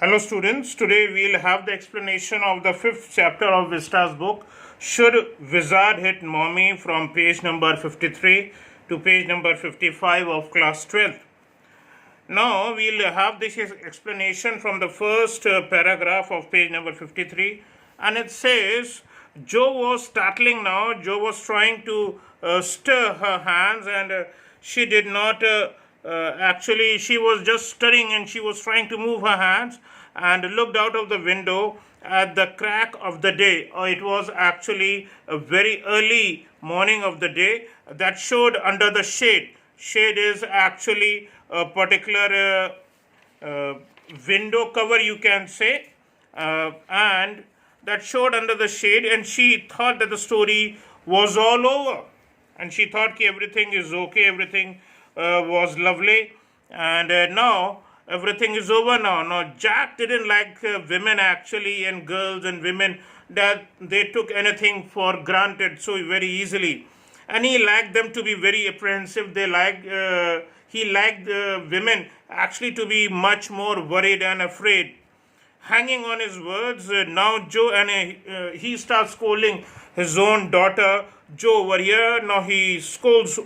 Hello students, today we'll have the explanation of the fifth chapter of Vista's book, Should Wizard Hit Mommy, from page number 53 to page number 55 of class 12. Now we'll have this explanation from the first paragraph of page number 53, and it says, Jo was startling now. Jo was trying to stir her hands, and she did not actually, she was just stirring and she was trying to move her hands and looked out of the window at the crack of the day. It was actually a very early morning of the day that showed under the shade. Shade is actually a particular window cover, you can say, and that showed under the shade, and she thought that the story was all over, and she thought everything is okay, everything was lovely, and now everything is over now. Now Jack didn't like women actually, and girls and women, that they took anything for granted so very easily, and he liked them to be very apprehensive. He liked women actually to be much more worried and afraid. Hanging on his words, now Jo, and he starts scolding his own daughter, Jo, over here. Now he scolds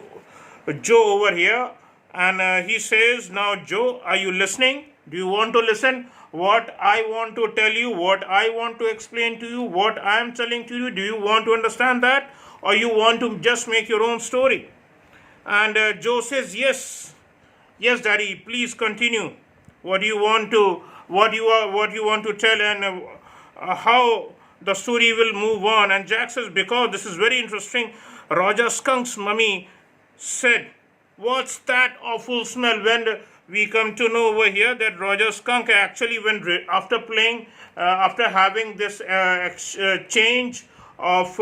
Jo over here, and he says, now Jo, are you listening? Do you want to listen? What I want to tell you, what I want to explain to you, what I am telling to you, do you want to understand that? Or you want to just make your own story? And Jo says, yes, daddy, please continue. What do you want to tell, and how the story will move on? And Jack says, because this is very interesting. Roger Skunk's mummy said, what's that awful smell? When we come to know over here that Roger Skunk actually, when after having this change of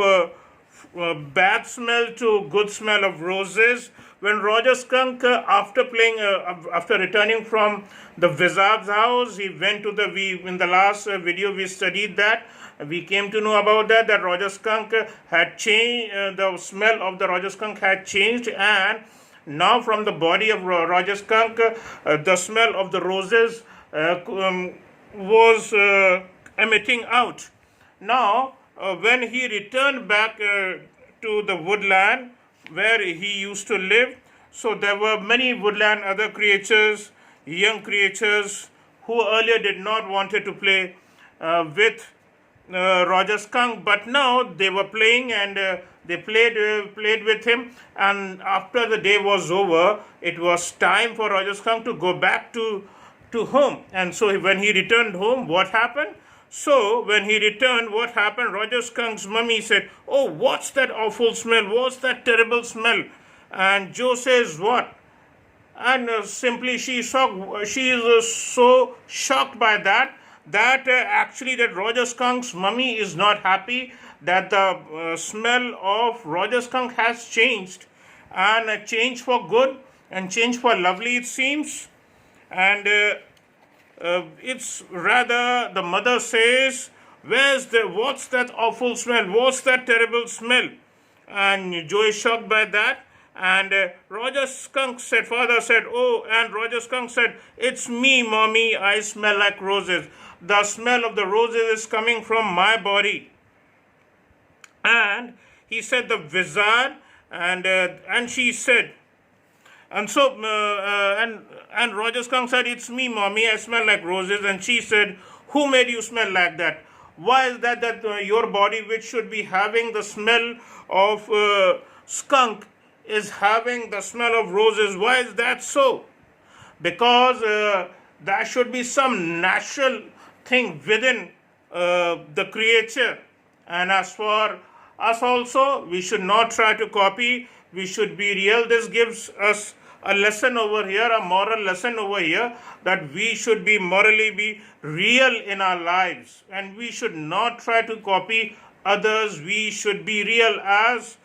bad smell to good smell of roses, when Roger Skunk, after returning from the wizard's house, he went to in the last video we studied that, we came to know about that Roger Skunk had changed, the smell of the Roger Skunk had changed, and now from the body of Roger Skunk, the smell of the roses was emitting out. Now, when he returned back to the woodland where he used to live, so there were many woodland other creatures, young creatures, who earlier did not wanted to play with Roger Skunk, but now they were playing, and they played with him. And after the day was over, it was time for Roger Skunk to go back to home. And so when he returned home, what happened? So when he returned, what happened? Roger Skunk's mummy said, oh, what's that awful smell? What's that terrible smell? And Jo says, what? And simply she is so shocked by that actually that Roger Skunk's mummy is not happy that the smell of Roger Skunk has changed, and changed for good and changed for lovely, it seems. And it's rather, the mother says, what's that awful smell? What's that terrible smell? And Jo is shocked by that. And Roger Skunk said, father said, oh, and Roger Skunk said, it's me, mommy, I smell like roses. The smell of the roses is coming from my body. And he said, the wizard, and she said, and so, and Roger Skunk said, it's me, mommy, I smell like roses. And she said, who made you smell like that? Why is that your body, which should be having the smell of skunk, is having the smell of roses? Why is that so? Because there should be some natural thing within the creature. And as for us also, we should not try to copy, we should be real. This gives us a lesson over here, a moral lesson over here, that we should be morally be real in our lives, and we should not try to copy others. We should be real. As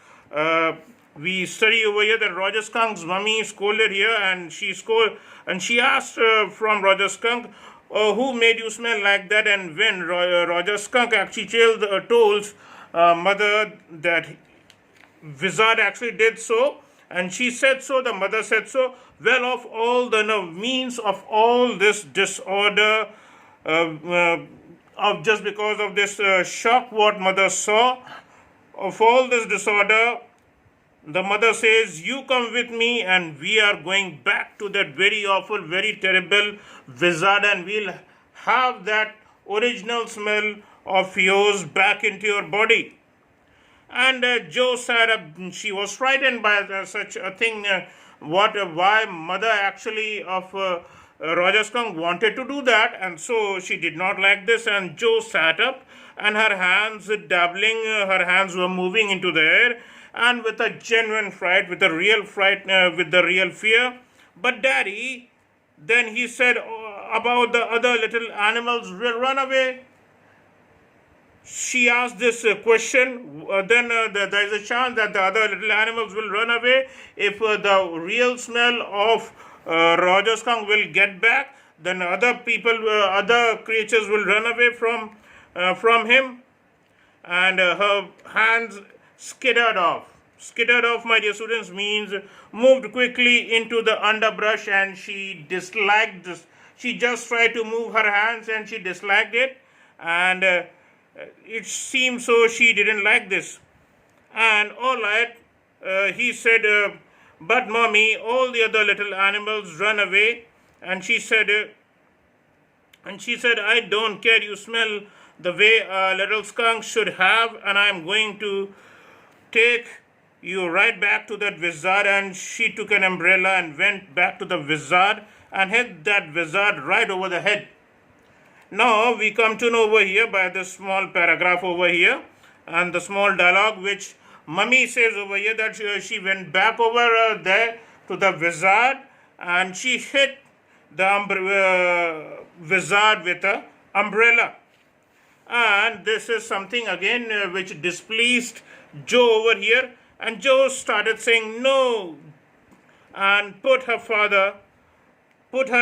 we study over here that Roger Skunk's mummy scolded here, and she asked from Roger Skunk, who made you smell like that? And when Roger Skunk actually told mother that wizard actually did so, and she said so, the mother said so, well, of all the means of all this disorder, of just because of this shock what mother saw of all this disorder. The mother says, "You come with me, and we are going back to that very awful, very terrible wizard, and we'll have that original smell of yours back into your body." And Joe said she was frightened by such a thing. Why mother actually of Roger Skunk wanted to do that, and so she did not like this. And Joe sat up, and her hands dabbling, her hands were moving into the air, and with a genuine fright, with a real fright, with the real fear. "But Daddy," then he said, "about the other little animals will run away." She asked this question, then there is a chance that the other little animals will run away. If the real smell of Roger Skunk will get back, then other people, other creatures will run away from him. And her hands skittered off. Skittered off, my dear students, means moved quickly into the underbrush, and she disliked this. She just tried to move her hands, and she disliked it. And it seemed so she didn't like this. And all right, he said, "But mommy, all the other little animals run away." And she said, "I don't care. You smell the way a little skunk should have, and I'm going to take you right back to that wizard." And she took an umbrella and went back to the wizard and hit that wizard right over the head. Now we come to know over here by this small paragraph over here and the small dialogue which mummy says over here, that she went back over there to the wizard and she hit the wizard with an umbrella. And this is something again which displeased Joe over here, and Joe started saying no and put her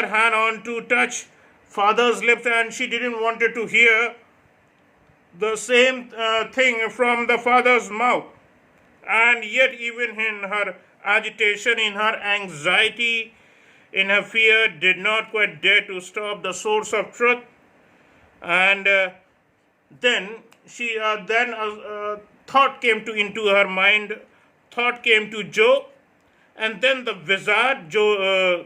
hand on to touch father's lips, and she didn't wanted to hear the same thing from the father's mouth. And yet even in her agitation, in her anxiety, in her fear, did not quite dare to stop the source of truth. And then she thought came into her mind, thought came to Joe. And then the wizard, Joe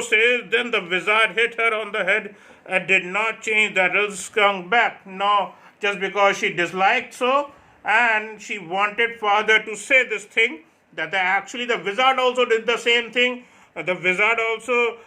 says, then the wizard hit her on the head and did not change that little skunk back. No, just because she disliked so, and she wanted father to say this thing, that actually the wizard also did the same thing. The wizard also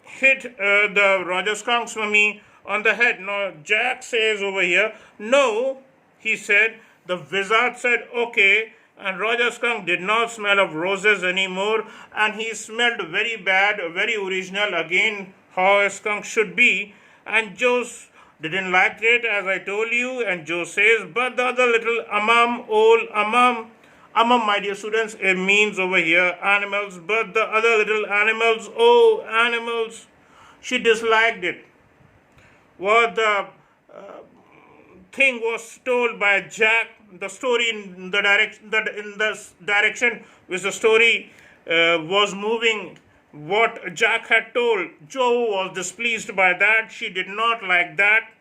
hit the Roger Skunk's mummy on the head. Now, Jack says over here, no, he said, the wizard said, okay. And Roger Skunk did not smell of roses anymore, and he smelled very bad, very original, again how a skunk should be. And Joe didn't like it, as I told you, and Joe says, but the other little old amam, my dear students, it means over here animals, but the other little animals, oh, animals, she disliked it. What the thing was told by Jack, the story in the direction which the story was moving, what Jack had told, Joe was displeased by that. She did not like that.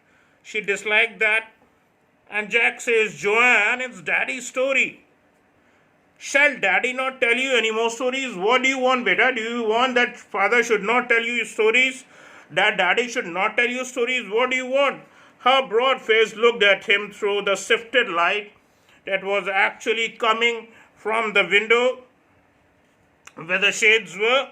She disliked that. And Jack says, Joanne, it's Daddy's story. Shall Daddy not tell you any more stories? What do you want, beta? Do you want that father should not tell you stories? That Daddy should not tell you stories? What do you want? Her broad face looked at him through the sifted light that was actually coming from the window where the shades were.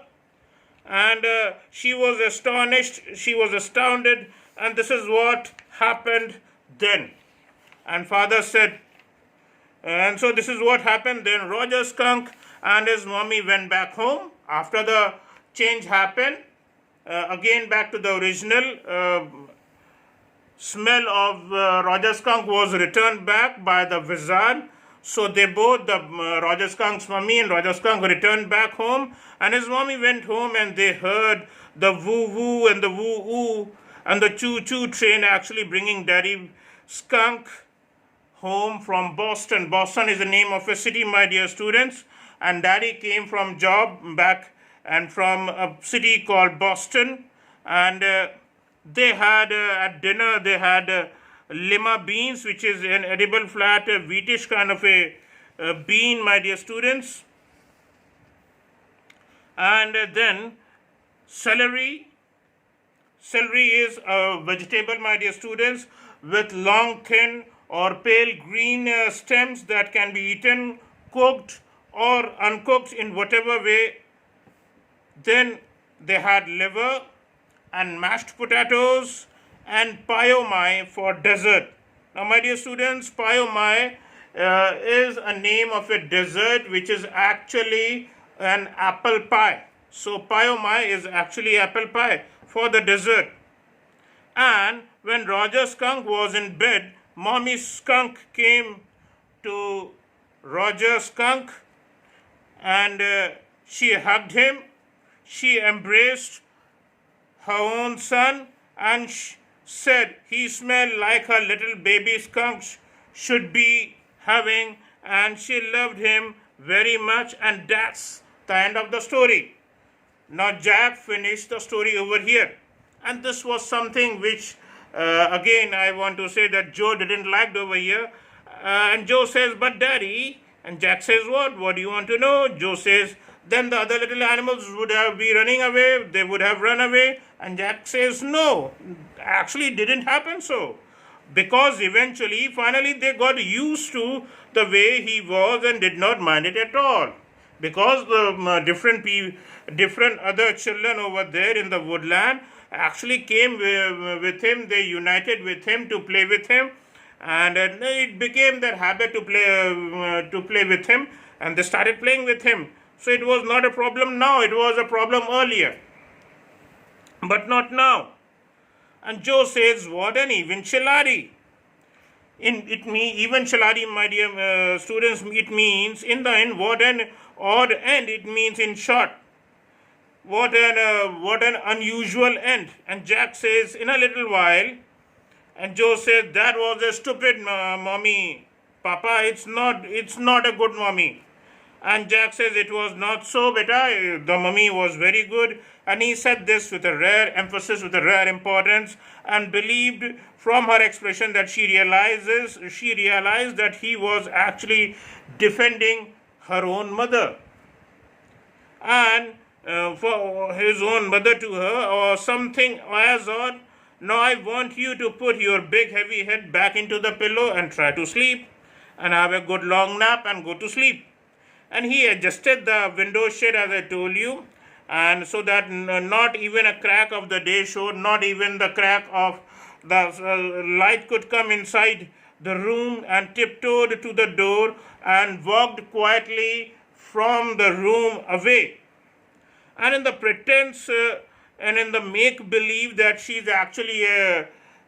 And she was astonished, she was astounded, and this is what happened then. And father said, and so this is what happened then. Roger Skunk and his mommy went back home after the change happened. Again back to the original. Smell of Roger Skunk was returned back by the wizard. So they both, the Roger Skunk's mommy and Roger Skunk, returned back home. And his mommy went home and they heard the woo-woo and the woo-woo and the choo-choo train actually bringing Daddy Skunk home from Boston. Boston is the name of a city, my dear students. And Daddy came from job back and from a city called Boston. And They had at dinner, they had lima beans, which is an edible flat wheatish kind of a bean, my dear students. And then celery. Celery is a vegetable, my dear students, with long, thin or pale green stems that can be eaten, cooked or uncooked in whatever way. Then they had liver and mashed potatoes and payomai for dessert. Now, my dear students, payomai is a name of a dessert which is actually an apple pie. So, payomai is actually apple pie for the dessert. And when Roger Skunk was in bed, Mommy Skunk came to Roger Skunk and she hugged him. She embraced her own son and said he smelled like a little baby skunk should be having, and she loved him very much, and that's the end of the story. Now Jack finished the story over here, and this was something which again I want to say that Joe didn't like over here. And Joe says, but daddy, and Jack says, what do you want to know? Joe says, then the other little animals would have been running away, they would have run away. And Jack says, no, actually didn't happen so. Because eventually, finally they got used to the way he was and did not mind it at all. Because the different other children over there in the woodland actually came with him, they united with him to play with him, and it became their habit to play with him, and they started playing with him. So it was not a problem now, it was a problem earlier, but not now. And Joe says, what an eventuality. Eventuality, my dear students, it means in the end, what an odd end, it means in short. What an unusual end. And Jack says, in a little while, and Joe says, that was a stupid mommy. Papa, it's not a good mommy. And Jack says, it was not so, beta. The mummy was very good. And he said this with a rare emphasis, with a rare importance, and believed from her expression that she realized that he was actually defending her own mother. And for his own mother to her, or something as on, now I want you to put your big heavy head back into the pillow and try to sleep, and have a good long nap and go to sleep. And he adjusted the window shade as I told you, and so that not even a crack of the day showed, not even the crack of the light could come inside the room, and tiptoed to the door and walked quietly from the room away. And in the pretense and in the make believe that she's actually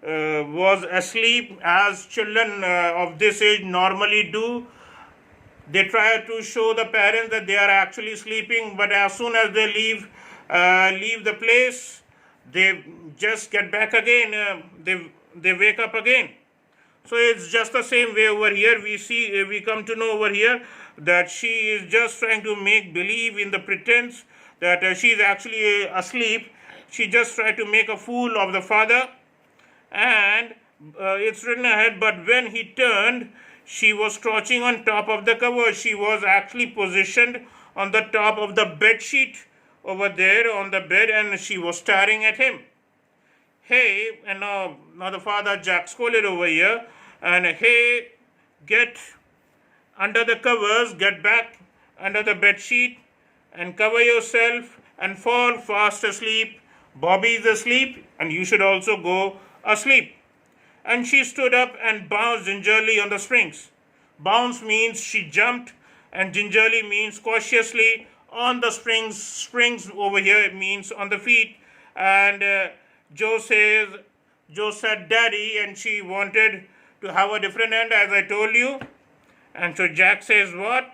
was asleep, as children of this age normally do, they try to show the parents that they are actually sleeping, but as soon as they leave the place, they just get back again. They wake up again. So it's just the same way over here. We come to know over here that she is just trying to make believe in the pretense that she is actually asleep. She just tried to make a fool of the father, and it's written ahead. But when he turned, she was crouching on top of the cover. She was actually positioned on the top of the bed sheet over there on the bed, and she was staring at him. Hey, and now the father Jack scolded over here, and hey, get under the covers, get back under the bed sheet, and cover yourself and fall fast asleep. Bobby is asleep, and you should also go asleep. And she stood up and bounced gingerly on the springs. Bounce means she jumped, and gingerly means cautiously on the springs. Springs over here means on the feet. And Joe said, Daddy, and she wanted to have a different end, as I told you. And so Jack says, what?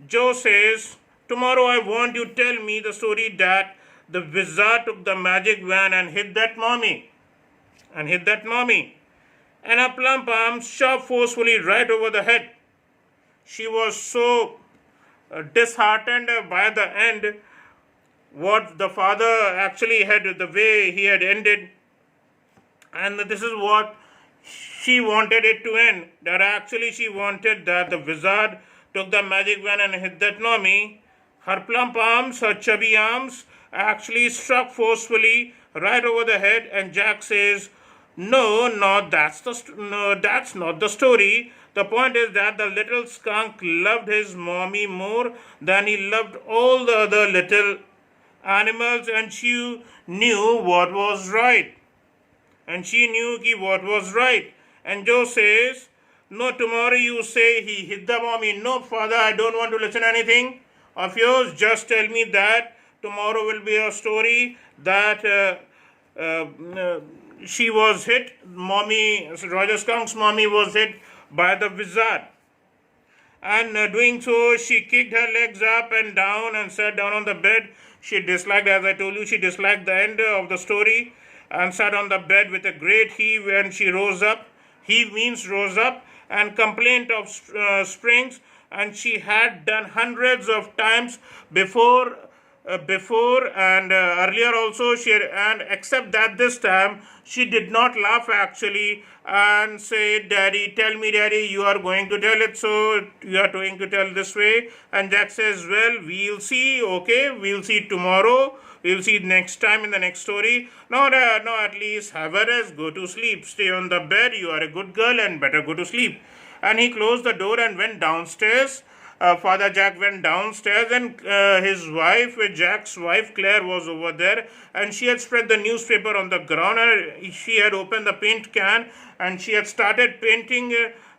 Joe says, tomorrow I want you to tell me the story that the wizard took the magic wand and hit that mommy. And a plum palm shot forcefully right over the head. She was so disheartened by the end, what the father actually had, the way he had ended. and this is what she wanted it to end. That actually she wanted that the wizard took the magic wand and hit that Nomi. Her plump arms, her chubby arms, actually struck forcefully right over the head, and Jack says, "No, no, that's not the story. The point is that the little skunk loved his mommy more than he loved all the other little animals, and she knew what was right." And she knew what was right. And Joe says, "No, tomorrow you say he hit the mommy." "No, father, I don't want to listen to anything of yours. Just tell me that tomorrow will be a story that she was hit, mommy, Roger Skunk's mommy was hit by the wizard." And doing so, she kicked her legs up and down and sat down on the bed. She disliked, as I told you, she disliked the end of the story, and sat on the bed with a great heave, and she rose up. Heave means rose up, and complained of springs, and she had done hundreds of times before and earlier also, and except that this time she did not laugh actually and say, "Daddy, tell me, Daddy, you are going to tell it, so you are going to tell this way." And Jack says, "Well, we'll see. Okay, we'll see tomorrow. We'll see next time in the next story. No, no, at least have a rest, go to sleep, stay on the bed. You are a good girl and better go to sleep." And he closed the door and went downstairs. Father Jack went downstairs, and his wife, Jack's wife, Claire, was over there, and she had spread the newspaper on the ground, and she had opened the paint can, and she had started painting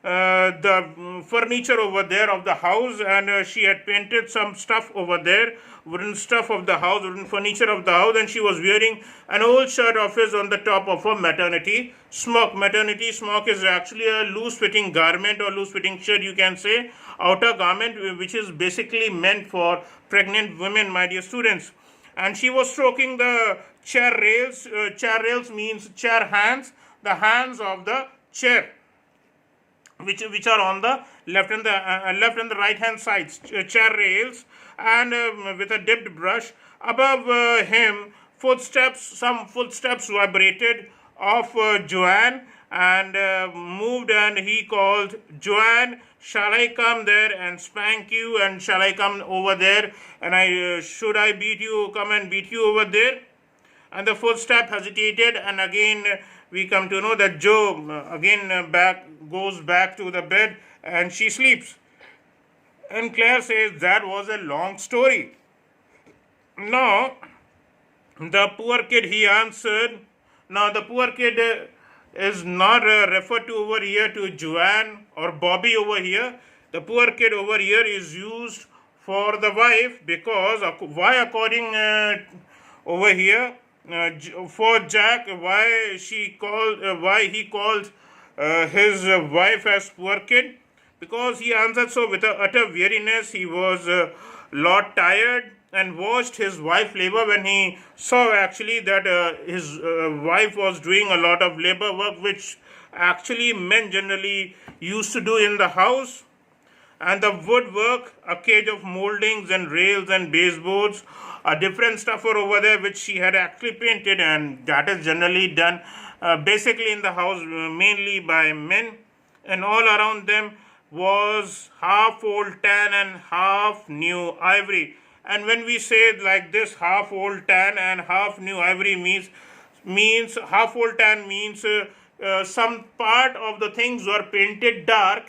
the furniture over there of the house, and she had painted some stuff over there, wooden stuff of the house, wooden furniture of the house, and she was wearing an old shirt of his on the top of her maternity smock. Maternity smock is actually a loose fitting garment or loose fitting shirt, you can say, outer garment, which is basically meant for pregnant women, my dear students. And she was stroking the chair rails. Chair rails means chair hands, the hands of the chair, which are on the left and the right hand sides, chair rails, and with a dipped brush above him, some footsteps vibrated of Joanne, and moved, and he called, "Joanne, shall I come there and spank you, and shall I come over there, and should I come and beat you over there?" And the footstep hesitated, and again we come to know that Joe again goes back to the bed, and she sleeps. And Claire says, "That was a long story." "No, the poor kid," he answered. Now the poor kid is not referred to over here to Joanne or Bobby over here. The poor kid over here is used for the wife, because why, according over here, for Jack, why he called his wife as poor kid? Because he answered so with utter weariness. He was a lot tired, and watched his wife labor when he saw actually that his wife was doing a lot of labor work, which actually men generally used to do in the house. And the woodwork, a cage of moldings and rails and baseboards, a different stuffer over there which she had actually painted, and that is generally done basically in the house mainly by men. And all around them was half old tan and half new ivory. And when we say like this, half old tan and half new ivory means half old tan means some part of the things were painted dark,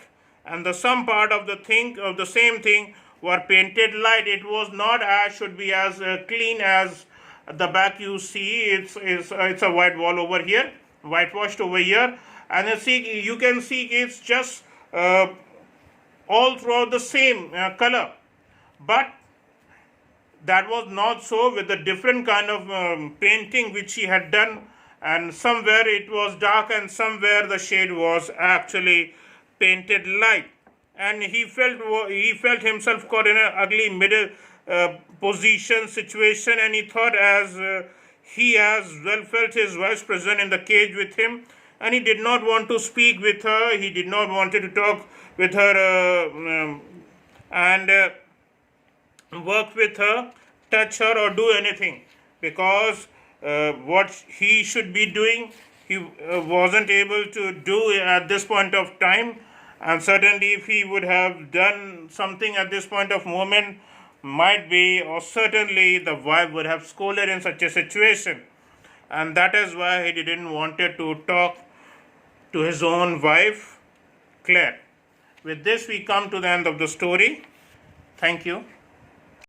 and some part of the same thing were painted light. It was not should be as clean as the back you see. It's a white wall over here, whitewashed over here, and you can see it's just all throughout the same color. But that was not so with the different kind of painting which he had done, and somewhere it was dark and somewhere the shade was actually painted light. And he felt himself caught in an ugly middle position situation, and he thought as he as well felt his wife's presence in the cage with him, and he did not want to speak with her. He did not want to talk with her and work with her, touch her, or do anything, because what he should be doing, he wasn't able to do at this point of time. And certainly, if he would have done something at this point of moment, might be or certainly the wife would have scolded in such a situation. And that is why he didn't wanted to talk to his own wife, Claire. With this, we come to the end of the story. Thank you.